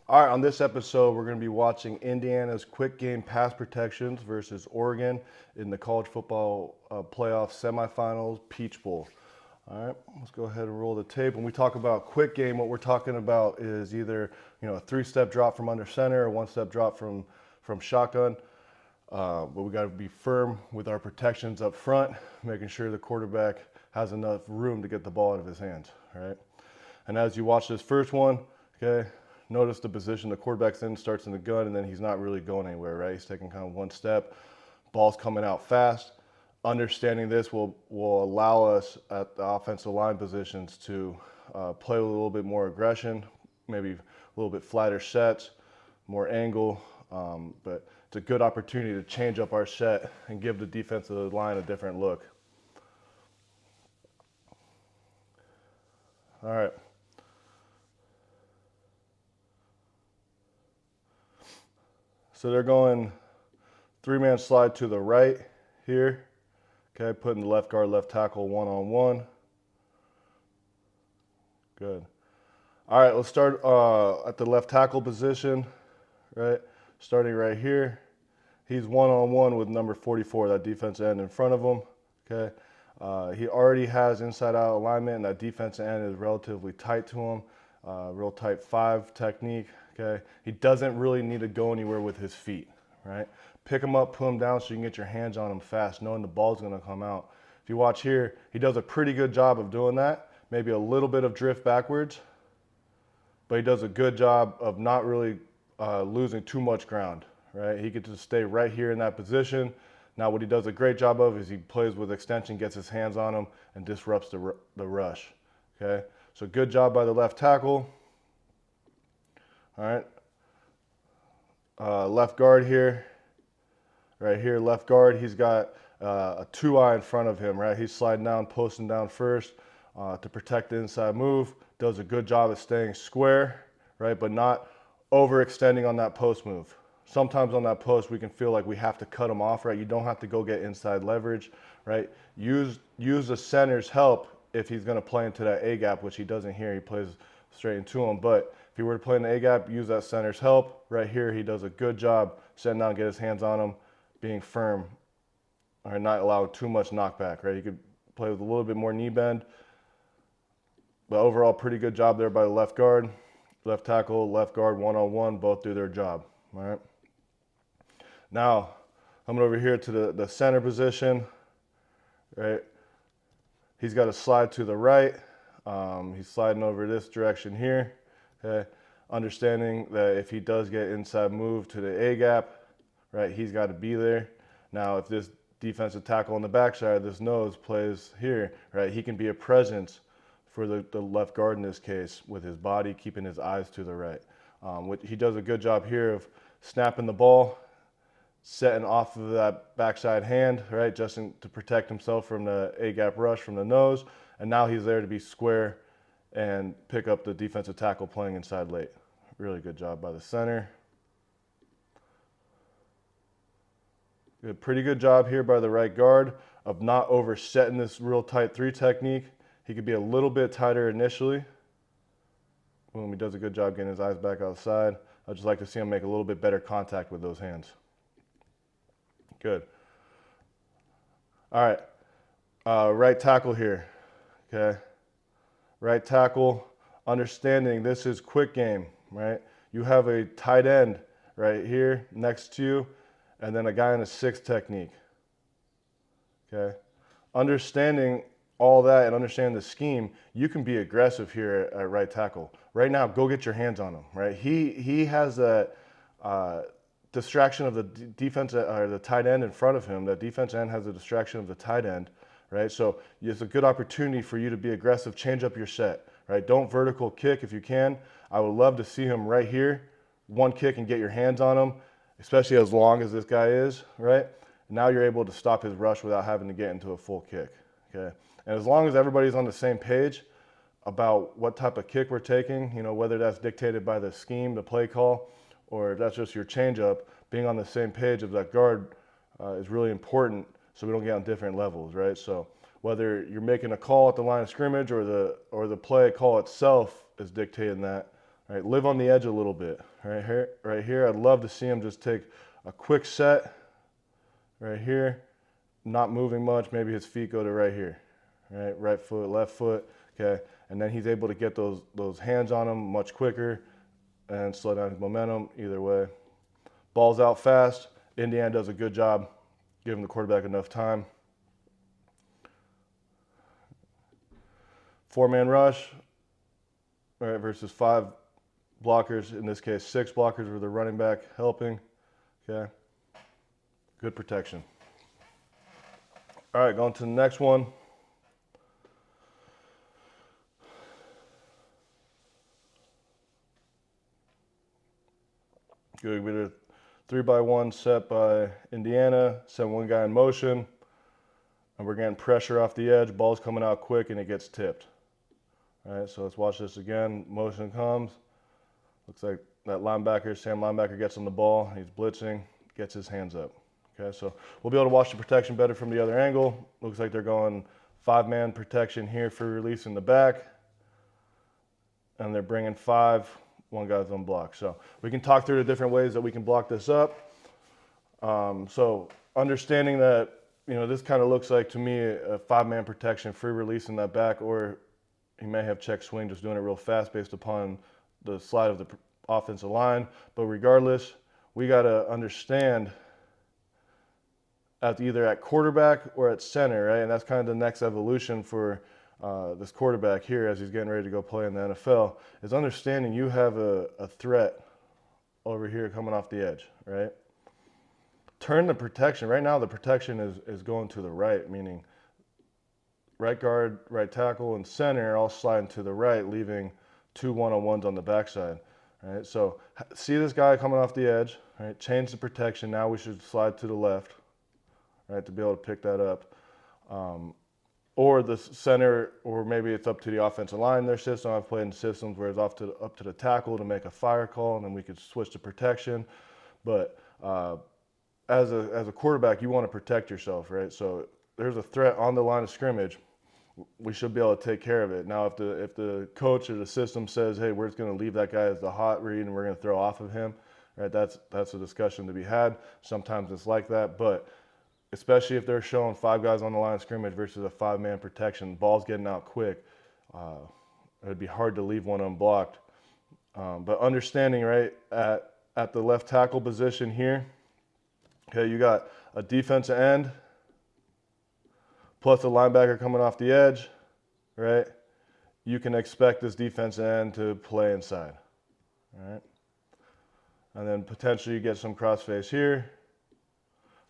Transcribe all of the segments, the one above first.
All right, on this episode, we're going to be watching Indiana's quick game pass protections versus Oregon in the college football playoff semifinals Peach Bowl. All right, let's go ahead and roll the tape. When we talk about quick game, what we're talking about is either a three-step drop from under center or one-step drop from shotgun. But we got to be firm with our protections up front, making sure the quarterback has enough room to get the ball out of his hands. All right, and as you watch this first one, okay. Notice the position the quarterback's in, starts in the gun, and then he's not really going anywhere, right? He's taking kind of one step. Ball's coming out fast. Understanding this will allow us at the offensive line positions to play with a little bit more aggression, maybe a little bit flatter sets, more angle. But it's a good opportunity to change up our set and give the defensive line a different look. All right. So they're going three-man slide to the right here. Okay, putting the left guard, left tackle one-on-one. Good. All right, let's start at the left tackle position, right? Starting right here. He's one-on-one with number 44, that defensive end in front of him. Okay. He already has inside-out alignment, and that defensive end is relatively tight to him. Real tight 5 technique. Okay, he doesn't really need to go anywhere with his feet, right? Pick him up, put him down so you can get your hands on him fast, knowing the ball's going to come out. If you watch here, he does a pretty good job of doing that. Maybe a little bit of drift backwards, but he does a good job of not really losing too much ground, right? He gets to stay right here in that position. Now, what he does a great job of is he plays with extension, gets his hands on him, and disrupts the rush, okay? So good job by the left tackle. All right, left guard here, right here, left guard. He's got a 2-eye in front of him, right? He's sliding down, posting down first to protect the inside move. Does a good job of staying square, right, but not overextending on that post move. Sometimes on that post, we can feel like we have to cut him off, right? You don't have to go get inside leverage, right? Use the center's help if he's going to play into that A gap, which he doesn't here. He plays straight into him, but if he were to play in the A-gap, use that center's help. Right here, he does a good job setting down, get his hands on him, being firm, or not allowing too much knockback, right? He could play with a little bit more knee bend. But overall, pretty good job there by the left guard. Left tackle, left guard, one-on-one, both do their job, all right? Now, coming over here to the center position, right? He's got to slide to the right. He's sliding over this direction here. Okay. Understanding that if he does get inside move to the A-gap, right, he's got to be there. Now, if this defensive tackle on the backside of this nose plays here, right, he can be a presence for the left guard in this case with his body, keeping his eyes to the right. He does a good job here of snapping the ball, setting off of that backside hand, right, just to protect himself from the A-gap rush from the nose. And now he's there to be square and pick up the defensive tackle playing inside late. Really good job by the center. Good, pretty good job here by the right guard of not oversetting this real tight 3 technique. He could be a little bit tighter initially. Boom, he does a good job getting his eyes back outside. I'd just like to see him make a little bit better contact with those hands. Good. All right, right tackle here, okay? Right tackle, understanding this is quick game, right? You have a tight end right here next to you, and then a guy in a 6 technique, okay? Understanding all that and understanding the scheme, you can be aggressive here at right tackle. Right now, go get your hands on him, right? He has that distraction of the defense or the tight end in front of him. The defense end has a distraction of the tight end. Right, so it's a good opportunity for you to be aggressive, change up your set, right? Don't vertical kick if you can. I would love to see him right here, one kick and get your hands on him, especially as long as this guy is, right? Now you're able to stop his rush without having to get into a full kick, okay? And as long as everybody's on the same page about what type of kick we're taking, whether that's dictated by the scheme, the play call, or if that's just your changeup, being on the same page of that guard is really important so we don't get on different levels, right? So whether you're making a call at the line of scrimmage or the play call itself is dictating that, Right, live on the edge a little bit. Right here, I'd love to see him just take a quick set right here, not moving much. Maybe his feet go to right here, right foot, left foot, okay, and then he's able to get those hands on him much quicker and slow down his momentum. Either way, ball's out fast. Indiana does a good job giving the quarterback enough time. 4-man rush, right, versus 5 blockers. In this case, 6 blockers with the running back helping. Okay, good protection. All right, going to the next one. Good, we did a 3-by-1 set by Indiana. Send one guy in motion, and we're getting pressure off the edge. Ball's coming out quick, and it gets tipped. All right, so let's watch this again. Motion comes. Looks like that linebacker, Sam linebacker, gets on the ball. He's blitzing, gets his hands up. Okay, so we'll be able to watch the protection better from the other angle. Looks like they're going 5-man protection here for release in the back. And they're bringing 5. One guy's unblocked. So we can talk through the different ways that we can block this up. So understanding that, this kind of looks like to me a 5-man protection, free release in that back, or he may have check swing, just doing it real fast based upon the slide of the offensive line. But regardless, we got to understand either at quarterback or at center, right? And that's kind of the next evolution for this quarterback here as he's getting ready to go play in the NFL, is understanding you have a threat over here coming off the edge, right? Turn the protection. Right now the protection is going to the right, meaning right guard, right tackle, and center all sliding to the right, leaving 2 one-on-ones on the backside. Right? So see this guy coming off the edge, right? Change the protection. Now we should slide to the left, right, to be able to pick that up. Or the center, or maybe it's up to the offensive line, their system. I've played in systems where it's up to the tackle to make a fire call, and then we could switch to protection. But as a quarterback, you want to protect yourself, right? So there's a threat on the line of scrimmage. We should be able to take care of it. Now, if the coach or the system says, hey, we're just going to leave that guy as the hot read and we're going to throw off of him, right? That's a discussion to be had. Sometimes it's like that, but especially if they're showing 5 guys on the line of scrimmage versus a 5-man protection, ball's getting out quick. It'd be hard to leave one unblocked. But understanding, right, at the left tackle position here, okay, you got a defensive end plus a linebacker coming off the edge, right? You can expect this defensive end to play inside, all right? And then potentially you get some crossface here,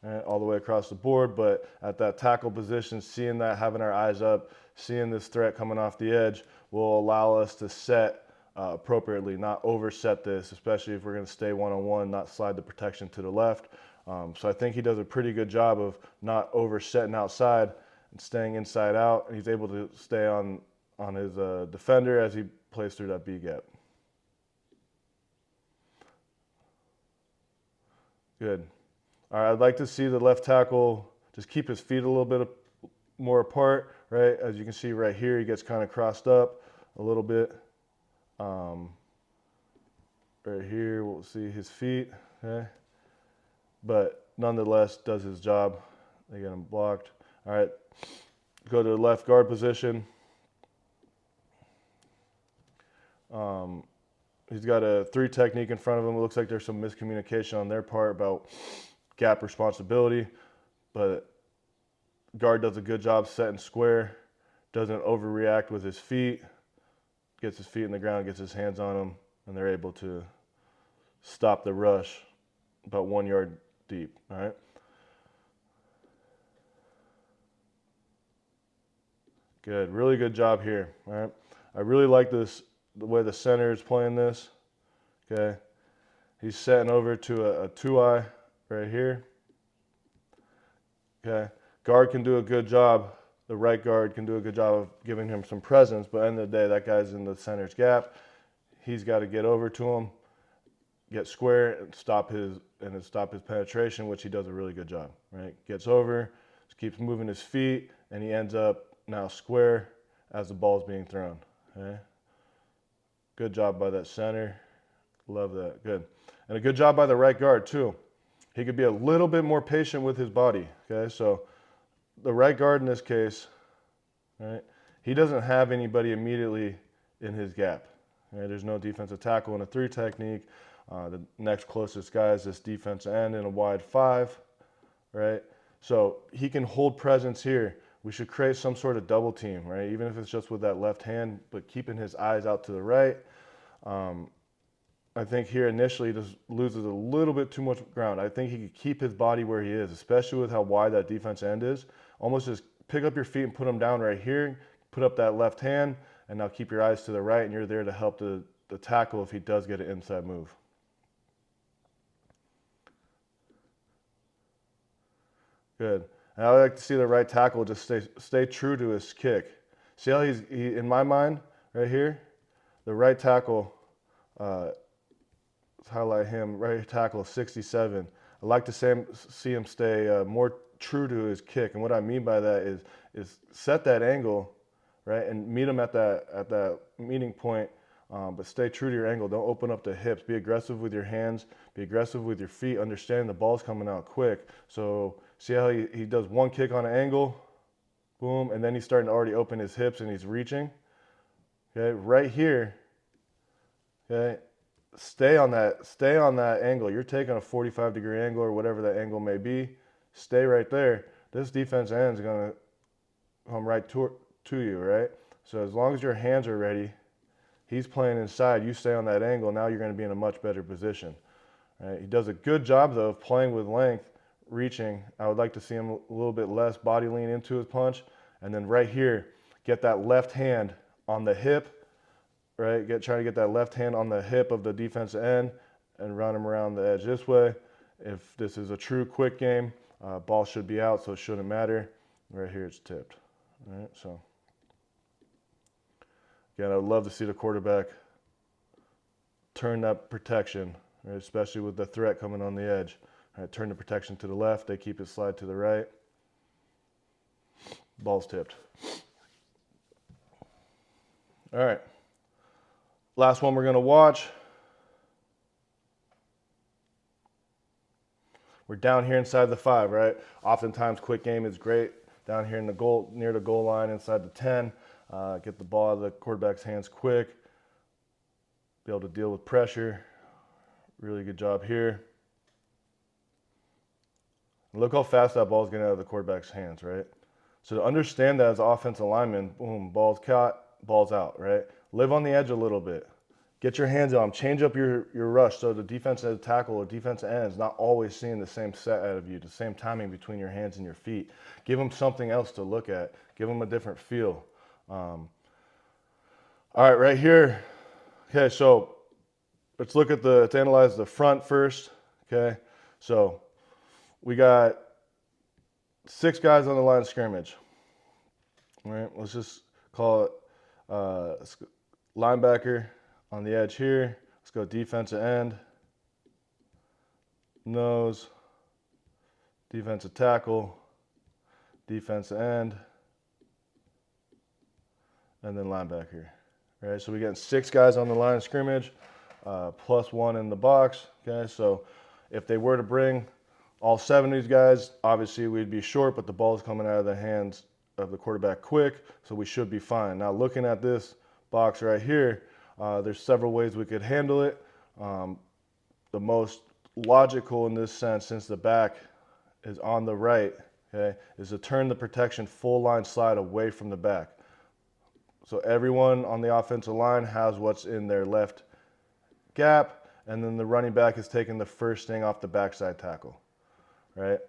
right, all the way across the board. But at that tackle position, seeing that, having our eyes up, seeing this threat coming off the edge will allow us to set appropriately, not overset this, especially if we're going to stay one-on-one, not slide the protection to the left. So I think he does a pretty good job of not oversetting outside and staying inside out. And he's able to stay on his defender as he plays through that B gap. Good. All right, I'd like to see the left tackle just keep his feet a little bit more apart, right? As you can see right here, he gets kind of crossed up a little bit. Right here, we'll see his feet, okay? But nonetheless, does his job. They get him blocked. All right, go to the left guard position. He's got a 3 technique in front of him. It looks like there's some miscommunication on their part about gap responsibility, but guard does a good job setting square, doesn't overreact with his feet, gets his feet in the ground, gets his hands on them, and they're able to stop the rush about 1 yard deep, all right? Good, really good job here, all right? I really like this, the way the center is playing this, okay? He's setting over to a 2-eye right here, okay? Guard can do a good job, the right guard can do a good job of giving him some presence, but at the end of the day, that guy's in the center's gap. He's got to get over to him, get square, and stop his penetration, which he does a really good job, right? Gets over, just keeps moving his feet, and he ends up now square as the ball's being thrown, okay? Good job by that center. Love that. Good. And a good job by the right guard, too. He could be a little bit more patient with his body. Okay, so the right guard in this case, right, he doesn't have anybody immediately in his gap. Right? There's no defensive tackle in a 3 technique. The next closest guy is this defensive end in a wide 5, right? So he can hold presence here. We should create some sort of double team, right? Even if it's just with that left hand, but keeping his eyes out to the right. I think here initially he just loses a little bit too much ground. I think he could keep his body where he is, especially with how wide that defense end is. Almost just pick up your feet and put them down right here. Put up that left hand, and now keep your eyes to the right, and you're there to help the tackle if he does get an inside move. Good. And I would like to see the right tackle just stay true to his kick. See how he in my mind, right here, the right tackle, let's highlight him, right tackle 67. I like to see him stay more true to his kick. And what I mean by that is set that angle, right, and meet him at that meeting point, but stay true to your angle. Don't open up the hips. Be aggressive with your hands. Be aggressive with your feet. Understand the ball's coming out quick. So see how he does one kick on an angle, boom, and then he's starting to already open his hips and he's reaching. Okay, right here, okay, stay on that angle. You're taking a 45-degree angle or whatever that angle may be. Stay right there. This defense end is going to come right to you, right? So as long as your hands are ready, he's playing inside, you stay on that angle, now you're going to be in a much better position. Right? He does a good job, though, of playing with length, reaching. I would like to see him a little bit less body lean into his punch. And then right here, get that left hand on the hip, right? Try to get that left hand on the hip of the defensive end and run him around the edge this way. If this is a true quick game, ball should be out, so it shouldn't matter. Right here, it's tipped. All right, so again, I would love to see the quarterback turn that protection, right, especially with the threat coming on the edge. All right, turn the protection to the left. They keep it slide to the right. Ball's tipped. All right. Last one we're going to watch. We're down here inside the 5, right? Oftentimes, quick game is great. Down here in the goal, near the goal line, inside the 10. Get the ball out of the quarterback's hands quick. Be able to deal with pressure. Really good job here. Look how fast that ball is getting out of the quarterback's hands, right? So to understand that as an offensive lineman, boom, ball's caught, ball's out, right? Live on the edge a little bit. Get your hands on them. Change up your rush so the defensive tackle or defensive end is not always seeing the same set out of you, the same timing between your hands and your feet. Give them something else to look at. Give them a different feel. All right, right here. Okay, so let's analyze the front first. Okay, so we got 6 guys on the line of scrimmage. All right, let's just call it linebacker on the edge here. Let's go defensive end, nose, defensive tackle, defensive end, and then linebacker. All right, so we got 6 guys on the line of scrimmage, plus 1 in the box. Okay, so if they were to bring all 7 of these guys, obviously we'd be short, but the ball's coming out of the hands of the quarterback quick, so we should be fine. Now looking at this box right here, there's several ways we could handle it. The most logical in this sense, since the back is on the right, okay, is to turn the protection full line slide away from the back. So everyone on the offensive line has what's in their left gap, and then the running back is taking the first thing off the backside tackle, right?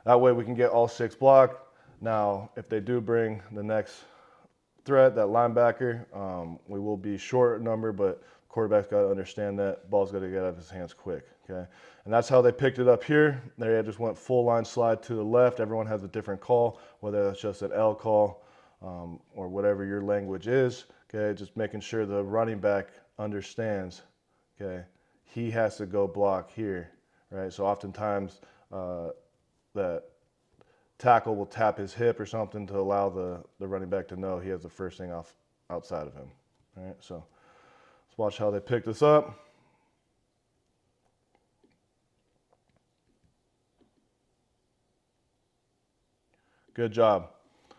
That way we can get all 6 blocked. Now, if they do bring the next threat, that linebacker, we will be short number, but quarterback's got to understand that ball's got to get out of his hands quick, okay? And that's how they picked it up here. They just went full line slide to the left. Everyone has a different call, whether that's just an L call or whatever your language is, okay? Just making sure the running back understands, okay? He has to go block here, right? So oftentimes that tackle will tap his hip or something to allow the running back to know he has the first thing outside of him. All right, so let's watch how they pick this up. Good job.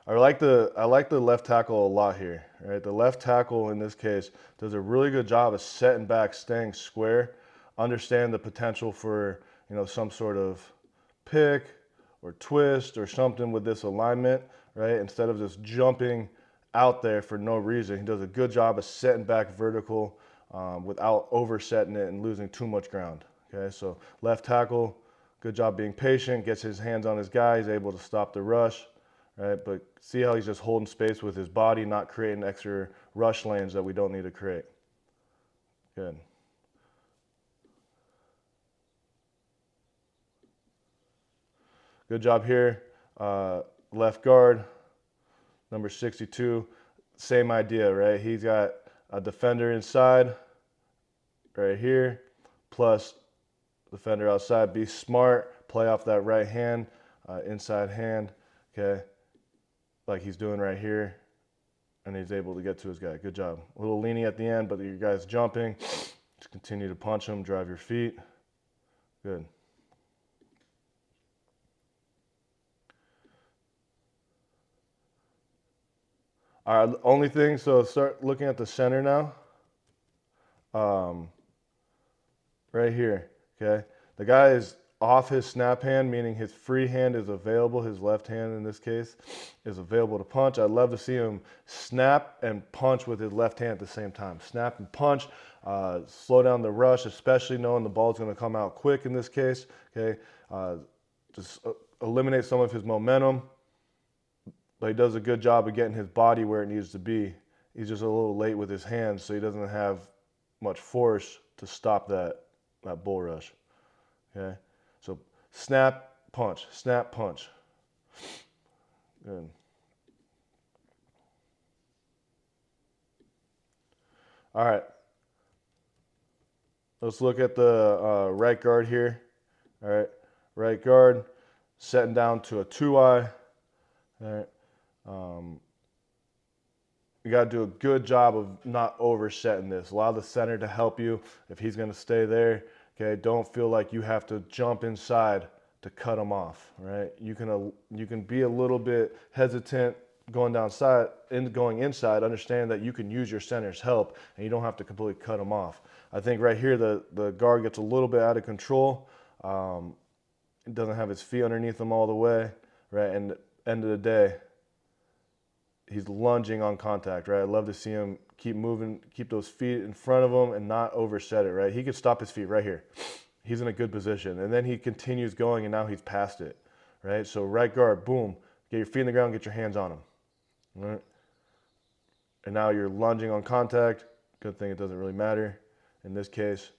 I like the left tackle a lot here. Right, the left tackle in this case does a really good job of setting back, staying square, understand the potential for some sort of pick or twist or something with this alignment. Right, instead of just jumping out there for no reason, he does a good job of setting back vertical without oversetting it and losing too much ground. Okay, so left tackle, good job being patient, gets his hands on his guy, he's able to stop the rush. Right, but see how he's just holding space with his body, not creating extra rush lanes that we don't need to create. Good. Good job here. Left guard, number 62. Same idea, right? He's got a defender inside, right here, plus defender outside. Be smart, play off that right hand, inside hand, okay? Like he's doing right here, and he's able to get to his guy. Good job. A little leaning at the end, but your guy's jumping. Just continue to punch him, drive your feet. Good. All right, only thing, so start looking at the center now. Right here, okay? The guy is off his snap hand, meaning his free hand is available, his left hand in this case is available to punch. I'd love to see him snap and punch with his left hand at the same time. Snap and punch, slow down the rush, especially knowing the ball's gonna come out quick in this case, okay? Just eliminate some of his momentum, but he does a good job of getting his body where it needs to be. He's just a little late with his hands, so he doesn't have much force to stop that bull rush, okay? So snap, punch, snap, punch. Good. All right. Let's look at the right guard here. All right. Right guard, setting down to a 2-eye. All right. You got to do a good job of not oversetting this. Allow the center to help you if he's going to stay there. Okay, don't feel like you have to jump inside to cut him off, right? You can be a little bit hesitant going inside, understand that you can use your center's help and you don't have to completely cut him off. I think right here the guard gets a little bit out of control. He doesn't have his feet underneath him all the way, right? And at the end of the day, he's lunging on contact, right? I'd love to see him keep moving, keep those feet in front of him and not overset it, right? He could stop his feet right here. He's in a good position. And then he continues going and now he's past it, right? So right guard, boom, get your feet in the ground, get your hands on him, right? And now you're lunging on contact. Good thing it doesn't really matter in this case.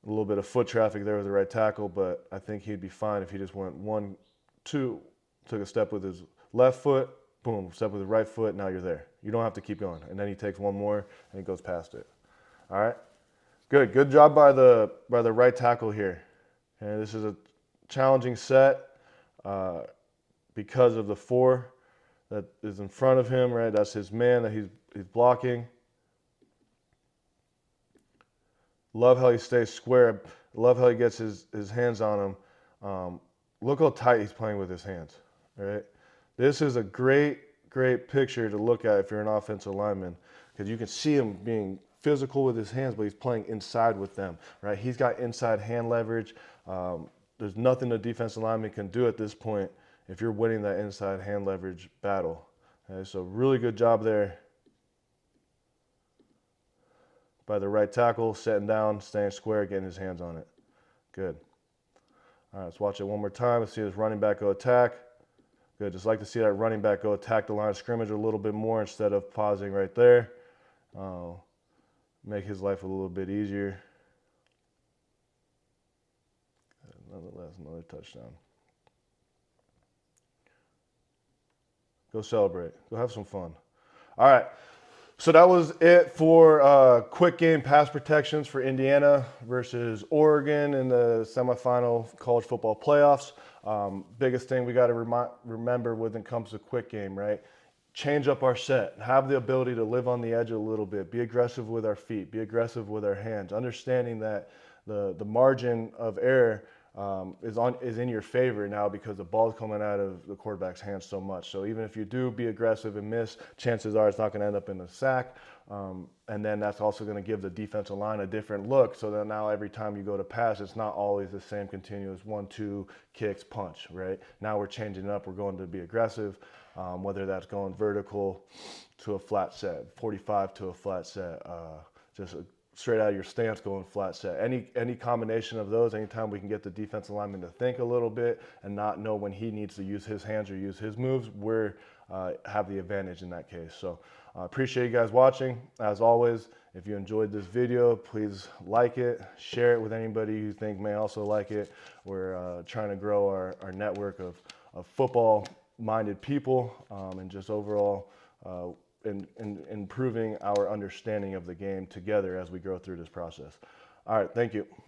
A little bit of foot traffic there with the right tackle, but I think he'd be fine if he just went 1, 2, took a step with his left foot, boom, step with his right foot, now you're there. You don't have to keep going. And then he takes one more and he goes past it. All right? Good job by the right tackle here. And this is a challenging set because of the 4 that is in front of him, right? That's his man that he's blocking. Love how he stays square. Love how he gets his hands on him. Look how tight he's playing with his hands, right? This is a great picture to look at if you're an offensive lineman because you can see him being physical with his hands, but he's playing inside with them, right? He's got inside hand leverage. There's nothing the defensive lineman can do at this point if you're winning that inside hand leverage battle. Okay, so really good job there by the right tackle, setting down, staying square, getting his hands on it. Good. All right, let's watch it one more time. Let's see this running back go attack. Good, just like to see that running back go attack the line of scrimmage a little bit more instead of pausing right there. Make his life a little bit easier. Another touchdown. Go celebrate. Go have some fun. All right. So that was it for quick game pass protections for Indiana versus Oregon in the semifinal college football playoffs. Biggest thing we got to remember when it comes to quick game, right? change up our set, have the ability to live on the edge a little bit, be aggressive with our feet, be aggressive with our hands, understanding that the margin of error is in your favor now because the ball's coming out of the quarterback's hands so much. So even if you do be aggressive and miss, chances are it's not going to end up in a sack. And then that's also going to give the defensive line a different look. So that now every time you go to pass, it's not always the same continuous 1-2 kicks punch, right? Now we're changing it up. We're going to be aggressive, whether that's going vertical to a flat set, 45 to a flat set, just straight out of your stance going flat set. Any combination of those, anytime we can get the defensive lineman to think a little bit and not know when he needs to use his hands or use his moves, we're have the advantage in that case. So appreciate you guys watching. As always, if you enjoyed this video, please like it, share it with anybody you think may also like it. We're trying to grow our network of football-minded people and just overall in improving our understanding of the game together as we go through this process. All right, thank you.